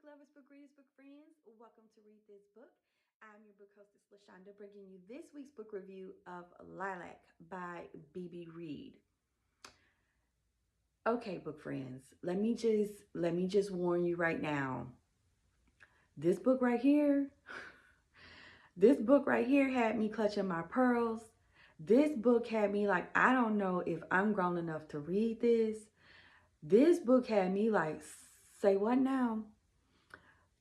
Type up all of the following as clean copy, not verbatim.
lovers, book readers, book friends. Welcome to Read This Book. I'm your book hostess, LaShonda, bringing you this week's book review of Lilac by BB Reid. Okay, book friends, let me just warn you right now. This book right here, this book right here had me clutching my pearls. This book had me like, I don't know if I'm grown enough to read this. This book had me like, say what now?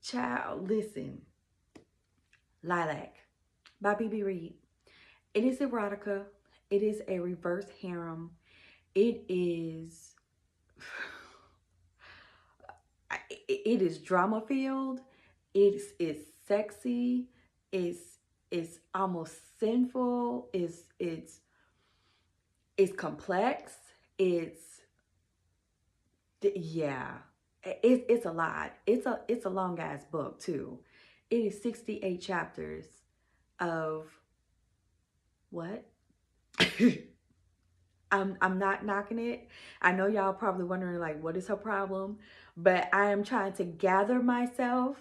Child, listen. Lilac by BB Reid. It is erotica. It is a reverse harem. It is it is drama filled. It's sexy. It's almost sinful. It's complex. Yeah. It's a lot. It's a long ass book too. It is 68 chapters of what? I'm not knocking it. I know y'all probably wondering like what is her problem, but I am trying to gather myself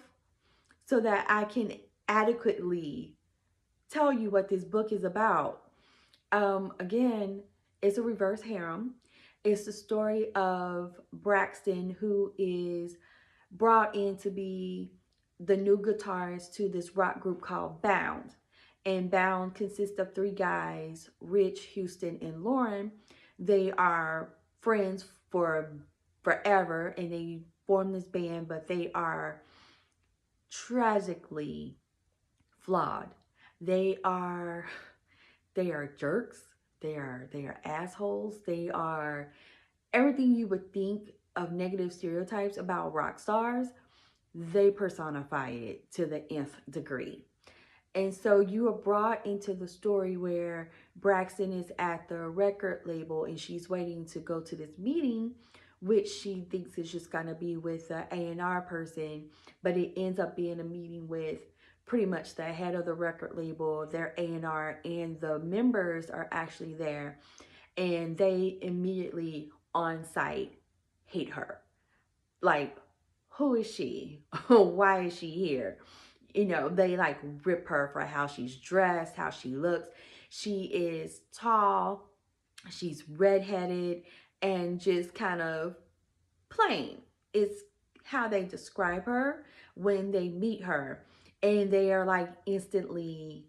so that I can adequately tell you what this book is about. Again, it's a reverse harem. It's the story of Braxton, who is brought in to be the new guitarist to this rock group called Bound. And Bound consists of three guys, Rich, Houston, and Lauren. They are friends for forever and they form this band, but they are tragically flawed. They are jerks. They are assholes. They are everything you would think of negative stereotypes about rock stars. They personify it to the nth degree. And so you are brought into the story where Braxton is at the record label and she's waiting to go to this meeting, which she thinks is just going to be with the A&R person, but it ends up being a meeting with pretty much the head of the record label, their A&R, and the members are actually there. And they immediately on site hate her. Like, who is she? Why is she here? You know, they like rip her for how she's dressed, how she looks. She is tall, she's redheaded, and just kind of plain. It's how they describe her when they meet her. And they are like instantly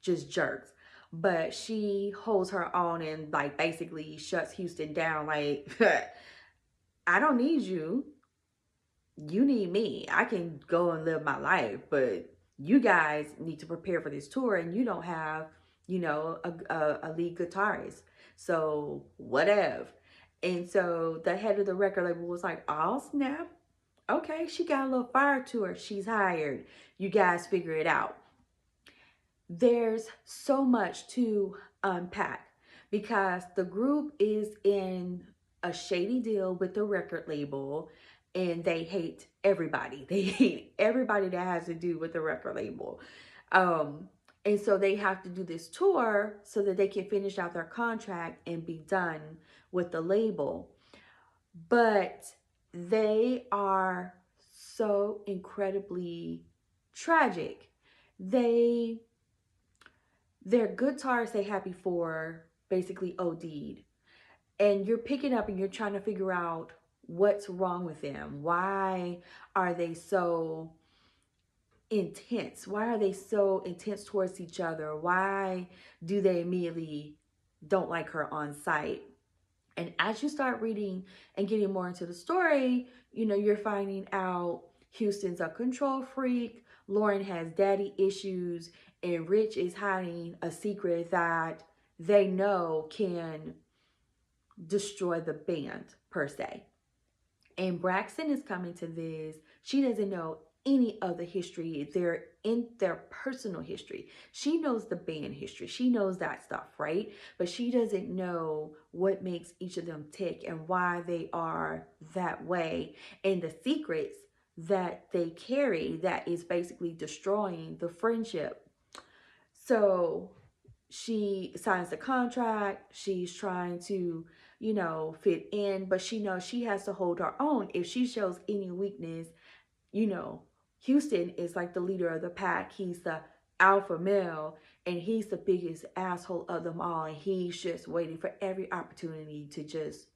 just jerks. But she holds her own and like basically shuts Houston down like, I don't need you. You need me. I can go and live my life, but you guys need to prepare for this tour and you don't have, a lead guitarist. So whatever. And so the head of the record label was like, oh snap. Okay, she got a little fire to her. She's hired. You guys figure it out. There's so much to unpack because the group is in a shady deal with the record label and they hate everybody. They hate everybody that has to do with the record label. And so they have to do this tour so that they can finish out their contract and be done with the label. But they are so incredibly tragic. Their guitarists they had before basically OD'd. And you're picking up and you're trying to figure out what's wrong with them. Why are they so intense? Why are they so intense towards each other? Why do they immediately don't like her on site? And as you start reading and getting more into the story, you're finding out Houston's a control freak, Lauren has daddy issues, and Rich is hiding a secret that they know can destroy the band per se. And Braxton is coming to this. She doesn't know any of the history. They're in their personal history. She knows the band history. She knows that stuff, right? But she doesn't know what makes each of them tick and why they are that way and the secrets that they carry that is basically destroying the friendship. So she signs the contract. She's trying to, fit in, but she knows she has to hold her own. If she shows any weakness, you know, Houston is like the leader of the pack. He's the alpha male, and he's the biggest asshole of them all. And he's just waiting for every opportunity to just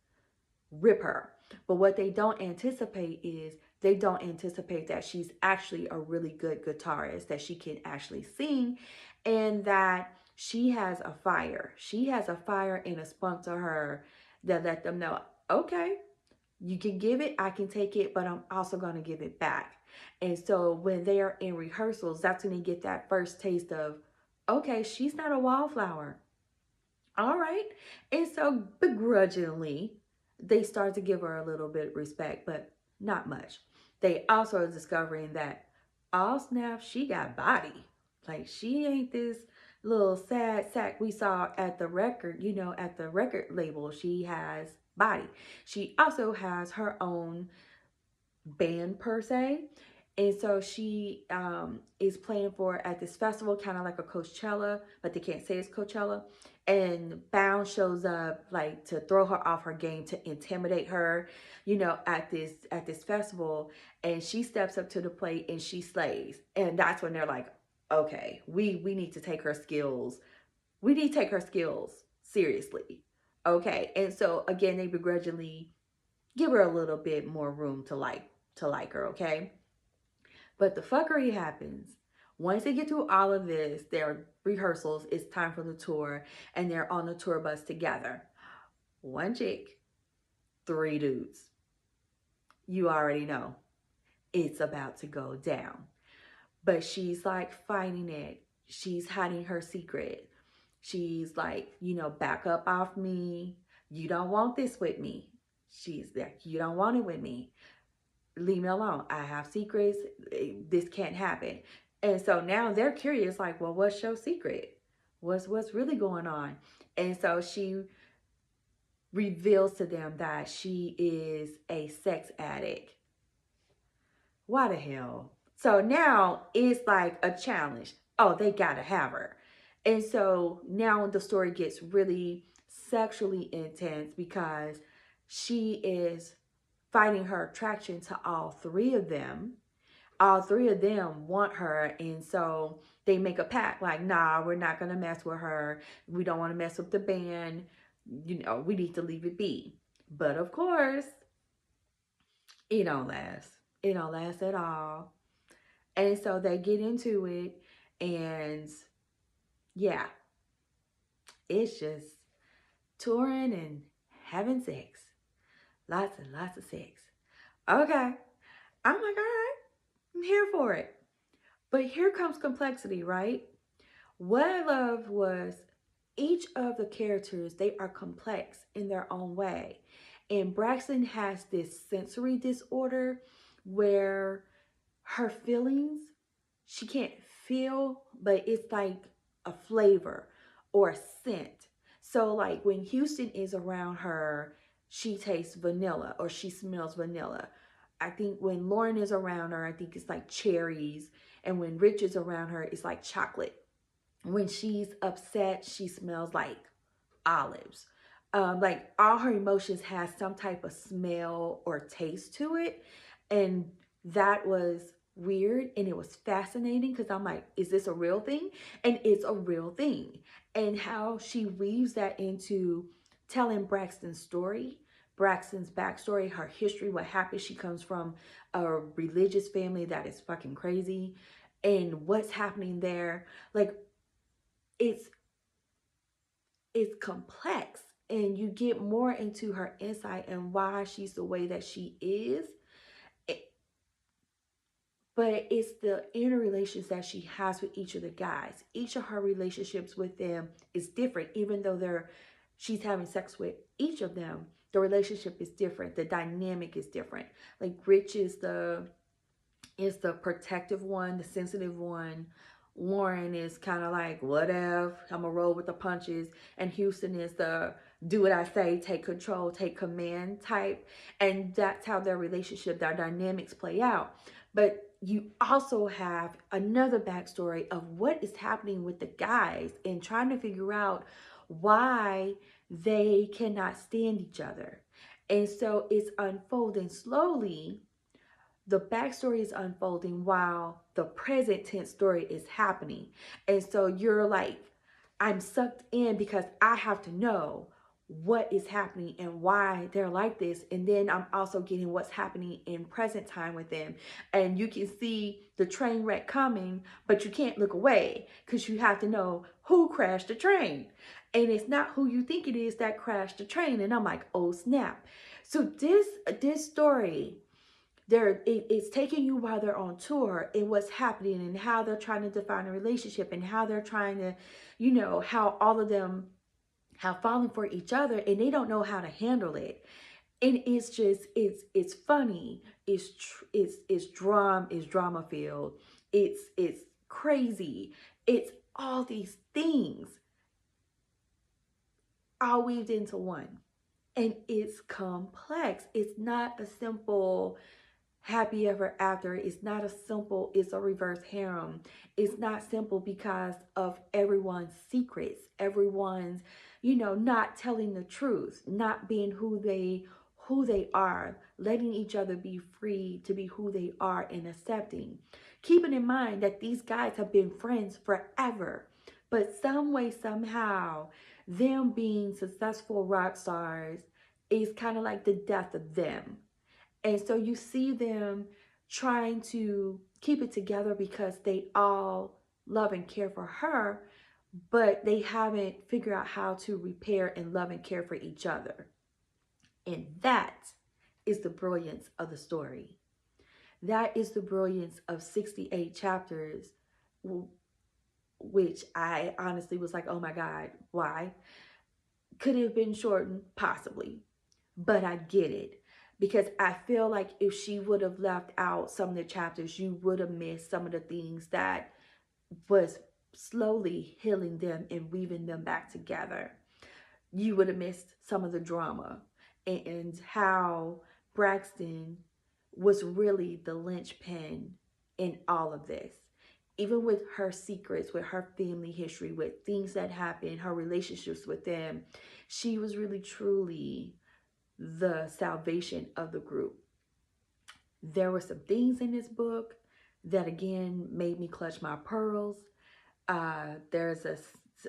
rip her. But what they don't anticipate is they don't anticipate that she's actually a really good guitarist, that she can actually sing, and that she has a fire. She has a fire and a spunk to her that let them know, okay, you can give it, I can take it, but I'm also going to give it back. And so when they are in rehearsals, that's when they get that first taste of, okay, she's not a wallflower. All right. And so begrudgingly, they start to give her a little bit of respect, but not much. They also are discovering that, all snap, she got body. Like, she ain't this little sad sack we saw at the record, at the record label. She has body. She also has her own band per se. And so she is playing for at this festival, kind of like a Coachella, but they can't say it's Coachella. And Bound shows up like to throw her off her game, to intimidate her, at this festival. And she steps up to the plate and she slays. And that's when they're like, okay, we need to take her skills. We need to take her skills seriously. Okay. And so again, they begrudgingly give her a little bit more room to like her, okay? But the fuckery happens. Once they get through all of this, their rehearsals, it's time for the tour, and they're on the tour bus together. One chick, three dudes. You already know it's about to go down. But she's like fighting it. She's hiding her secret. She's like, back up off me. You don't want this with me. She's like, you don't want it with me. Leave me alone. I have secrets. This can't happen. And so now they're curious, like, well, what's your secret? What's really going on? And so she reveals to them that she is a sex addict. Why the hell? So now it's like a challenge. Oh, they gotta have her. And so now the story gets really sexually intense because she is fighting her attraction to all three of them. All three of them want her, and so they make a pact like, nah, we're not gonna mess with her. We don't want to mess with the band. We need to leave it be. But of course, it don't last. It don't last at all. And so they get into it, and yeah, it's just touring and having sex. Lots and lots of sex. Okay. I'm like, all right, I'm here for it. But here comes complexity, right? What I loved was each of the characters, they are complex in their own way. And Braxton has this sensory disorder where her feelings, she can't feel, but it's like a flavor or a scent. So like when Houston is around her, she tastes vanilla or she smells vanilla. I think when Lauren is around her, I think it's like cherries. And when Rich is around her, it's like chocolate. When she's upset, she smells like olives. Like all her emotions has some type of smell or taste to it. And that was weird and it was fascinating because I'm like, is this a real thing? And it's a real thing. And how she weaves that into telling Braxton's story, Braxton's backstory, her history, what happened. She comes from a religious family that is fucking crazy, and what's happening there. Like, it's complex, and you get more into her insight and why she's the way that she is. But it's the interrelations that she has with each of the guys. Each of her relationships with them is different, even though she's having sex with each of them. The relationship is different. The dynamic is different. Like Rich is the protective one, the sensitive one. Lauren is kind of like, whatever, I'm gonna roll with the punches. And Houston is the do what I say, take control, take command type. And that's how their relationship, their dynamics play out. But you also have another backstory of what is happening with the guys and trying to figure out why they cannot stand each other. And so it's unfolding slowly the backstory is unfolding while the present tense story is happening. And so you're like, I'm sucked in because I have to know what is happening and why they're like this. And then I'm also getting what's happening in present time with them. And you can see the train wreck coming, but you can't look away because you have to know who crashed the train. And it's not who you think it is that crashed the train. And I'm like, oh snap. So this story, it's taking you while they're on tour and what's happening and how they're trying to define a relationship and how they're trying to, how all of them have fallen for each other and they don't know how to handle it. And it's just, it's funny, it's drama filled, it's crazy, it's all these things all weaved into one. And it's complex. It's not a simple happy ever after. It's not a simple, it's a reverse harem. It's not simple because of everyone's secrets, everyone's, not telling the truth, not being who they are, letting each other be free to be who they are and accepting. Keeping in mind that these guys have been friends forever, but some way, somehow, them being successful rock stars is kind of like the death of them. And so you see them trying to keep it together because they all love and care for her, but they haven't figured out how to repair and love and care for each other. And that is the brilliance of the story. That is the brilliance of 68 chapters, which I honestly was like, oh my God, why? Could it have been shortened? Possibly. But I get it. Because I feel like if she would have left out some of the chapters, you would have missed some of the things that was slowly healing them and weaving them back together. You would have missed some of the drama and how Braxton was really the linchpin in all of this. Even with her secrets, with her family history, with things that happened, her relationships with them, she was really truly the salvation of the group. There were some things in this book that again made me clutch my pearls. There's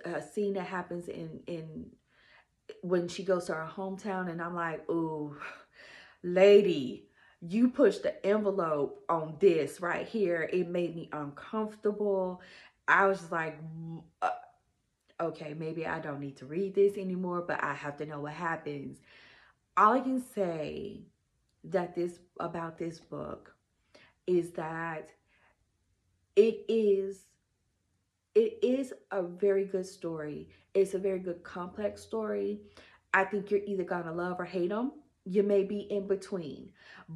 a scene that happens in when she goes to her hometown, and I'm like, ooh, lady, you pushed the envelope on this right here. It made me uncomfortable. I was just like, okay, maybe I don't need to read this anymore, but I have to know what happens. All I can say about this book is that it is a very good story. It's a very good complex story. I think you're either gonna love or hate them. You may be in between,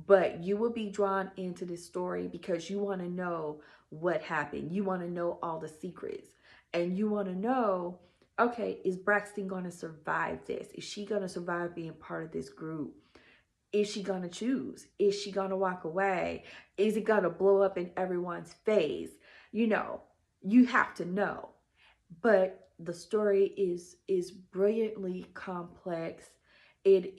but you will be drawn into this story because you want to know what happened. You want to know all the secrets, and you want to know, okay, is Braxton going to survive this? Is she going to survive being part of this group? Is she going to choose? Is she going to walk away? Is it going to blow up in everyone's face? You have to know. But the story is brilliantly complex. It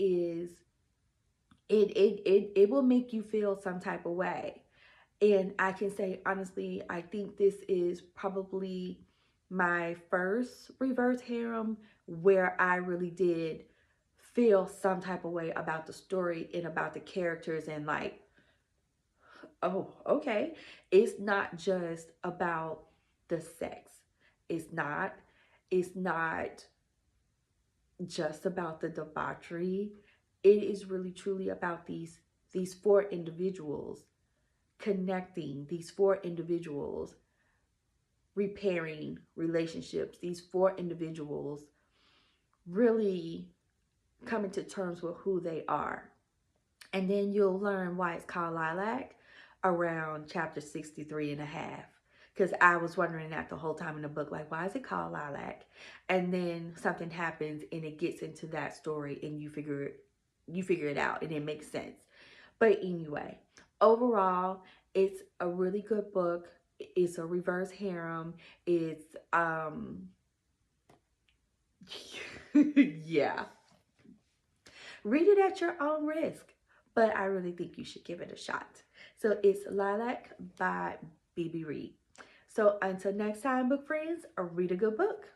will make you feel some type of way. And I can say honestly, I think this is probably my first reverse harem where I really did feel some type of way about the story and about the characters, and like, oh, okay, it's not just about the sex. It's not just about the debauchery. It is really truly about these four individuals connecting, these four individuals repairing relationships, these four individuals really coming to terms with who they are. And then you'll learn why it's called Lilac around chapter 63 and a half. Because I was wondering that the whole time in the book, like, why is it called Lilac? And then something happens and it gets into that story and you figure it out and it makes sense. But anyway, overall, it's a really good book. It's a reverse harem. It's yeah. Read it at your own risk. but I really think you should give it a shot. So it's Lilac by BB Reid. So until next time, book friends, read a good book.